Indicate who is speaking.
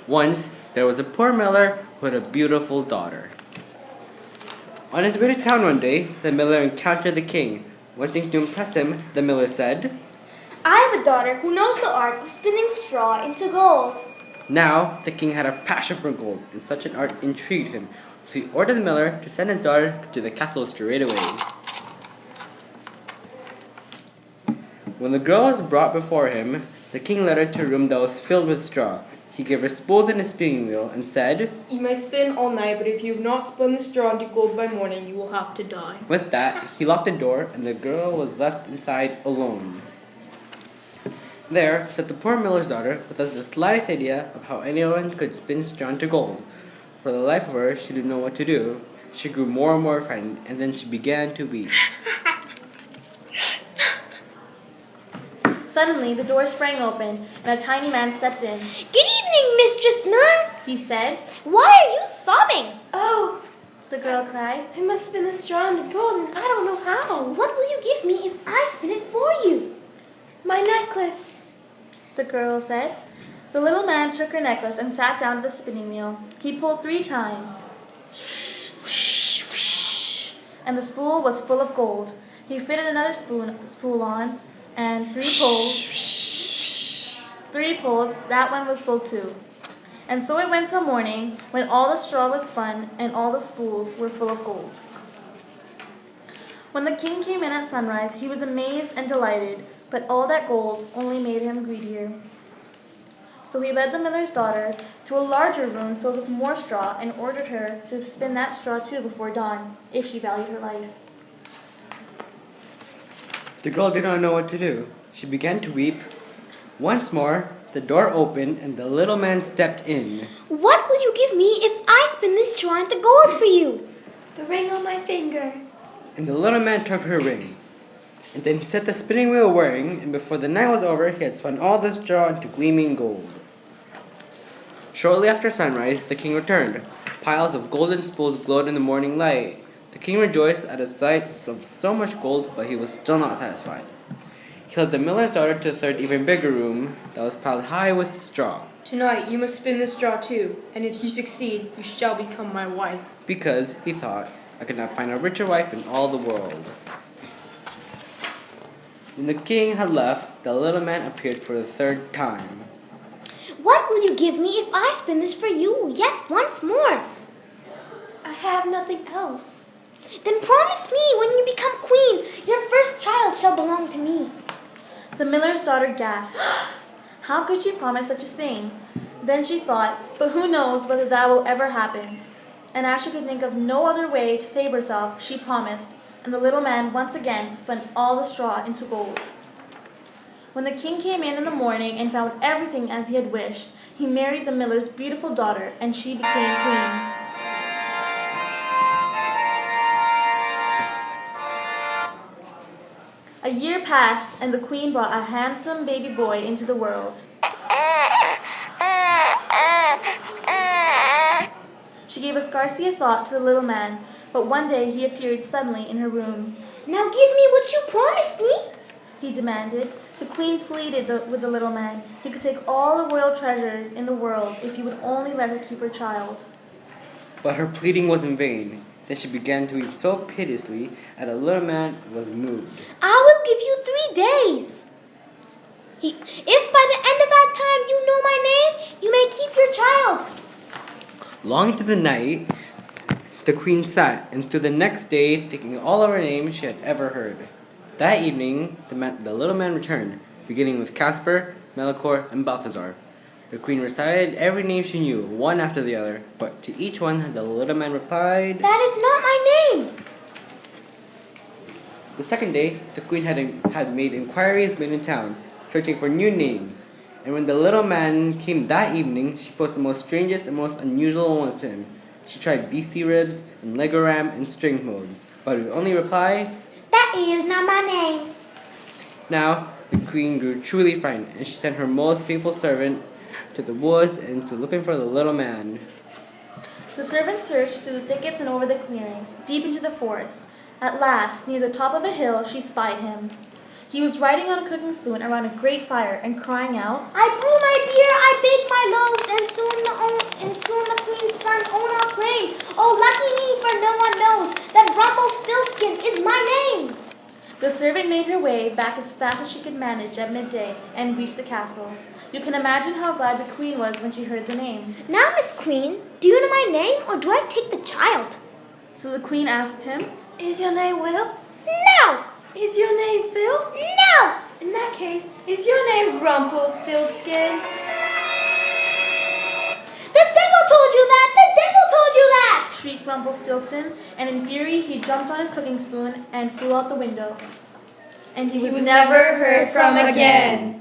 Speaker 1: Once there was a poor miller who had a beautiful daughter. On his way to town one day, the miller encountered the king. Wanting to impress him, the miller said,
Speaker 2: I have a daughter who knows the art of spinning straw into gold.
Speaker 1: Now the king had a passion for gold, and such an art intrigued him, so he ordered the miller to send his daughter to the castle straight away. When the girl was brought before him, the king led her to a room that was filled with straw. He gave her spools and a spinning wheel and said,
Speaker 3: You may spin all night, but if you have not spun the straw into gold by morning, you will have to die.
Speaker 1: With that, he locked the door, and the girl was left inside alone. There sat the poor miller's daughter without the slightest idea of how anyone could spin straw into gold. For the life of her, she didn't know what to do. She grew more and more frightened, and then she began to weep.
Speaker 4: Suddenly, the door sprang open, and a tiny man stepped in.
Speaker 2: Good evening, Mistress Nun.
Speaker 4: He said,
Speaker 2: Why are you sobbing?
Speaker 5: Oh,
Speaker 4: the girl cried.
Speaker 5: I must spin the straw into gold, and I don't know how.
Speaker 2: What will you give me if I spin it for you?
Speaker 5: My necklace.
Speaker 4: The girl said. The little man took her necklace and sat down at the spinning wheel. He pulled 3 times, and the spool was full of gold. He fitted another spool on, and 3 pulls, that one was full too. And so it went till morning, when all the straw was spun and all the spools were full of gold. When the king came in at sunrise, he was amazed and delighted, but all that gold only made him greedier. So he led the miller's daughter to a larger room filled with more straw and ordered her to spin that straw too before dawn, if she valued her life.
Speaker 1: The girl did not know what to do. She began to weep. Once more, the door opened and the little man stepped in.
Speaker 2: What will you give me if I spin this straw into gold for you?
Speaker 5: The ring on my finger.
Speaker 1: And the little man took her ring. And then he set the spinning wheel whirring, and before the night was over, he had spun all the straw into gleaming gold. Shortly after sunrise, the king returned. Piles of golden spools glowed in the morning light. The king rejoiced at the sight of so much gold, but he was still not satisfied. He led the miller's daughter to a third, even bigger room that was piled high with straw.
Speaker 3: Tonight, you must spin the straw too, and if you succeed, you shall become my wife.
Speaker 1: Because, he thought, I could not find a richer wife in all the world. When the king had left, the little man appeared for the 3rd time.
Speaker 2: What will you give me if I spin this for you yet once more?
Speaker 5: I have nothing else.
Speaker 2: Then promise me when you become queen, your first child shall belong to me.
Speaker 4: The miller's daughter gasped. How could she promise such a thing? Then she thought, but who knows whether that will ever happen? And as she could think of no other way to save herself, she promised, and the little man once again spun all the straw into gold. When the king came in the morning and found everything as he had wished, he married the miller's beautiful daughter, and she became queen. A year passed, and the queen brought a handsome baby boy into the world. She gave scarcely a thought to the little man, but one day he appeared suddenly in her room.
Speaker 2: Now give me what you promised me,
Speaker 4: he demanded. The queen pleaded with the little man. He could take all the royal treasures in the world if he would only let her keep her child.
Speaker 1: But her pleading was in vain. Then she began to weep so piteously that the little man was moved.
Speaker 2: I will give you 3 days. If by the end of that time you know my name, you may keep your child.
Speaker 1: Long into the night, the queen sat, and through the next day, thinking all of her names she had ever heard. That evening, the little man returned, beginning with Casper, Melchior, and Balthazar. The queen recited every name she knew, one after the other, but to each one the little man replied,
Speaker 2: That is not my name.
Speaker 1: The second day, the queen had made inquiries made in town, searching for new names. And when the little man came that evening, she posed the most strangest and most unusual ones to him. She tried beastie ribs and legoram and string modes, but he would only reply,
Speaker 2: That is not my name.
Speaker 1: Now the queen grew truly frightened, and she sent her most faithful servant to the woods and to looking for the little man.
Speaker 4: The servant searched through the thickets and over the clearings, deep into the forest. At last, near the top of a hill, she spied him. He was riding on a cooking spoon around a great fire and crying out,
Speaker 2: I brew my beer, I bake my loaves, and soon the
Speaker 4: back as fast as she could manage at midday and reached the castle. You can imagine how glad the queen was when she heard the name.
Speaker 2: Now, Miss Queen, do you know my name or do I take the child?
Speaker 4: So the queen asked him,
Speaker 5: Is your name Will?
Speaker 2: No!
Speaker 5: Is your name Phil?
Speaker 2: No!
Speaker 5: In that case, is your name Rumplestiltsken?
Speaker 2: The devil told you that! The devil told you that!
Speaker 4: shrieked Rumplestiltskin, and in fury he jumped on his cooking spoon and flew out the window. And he was never heard from again.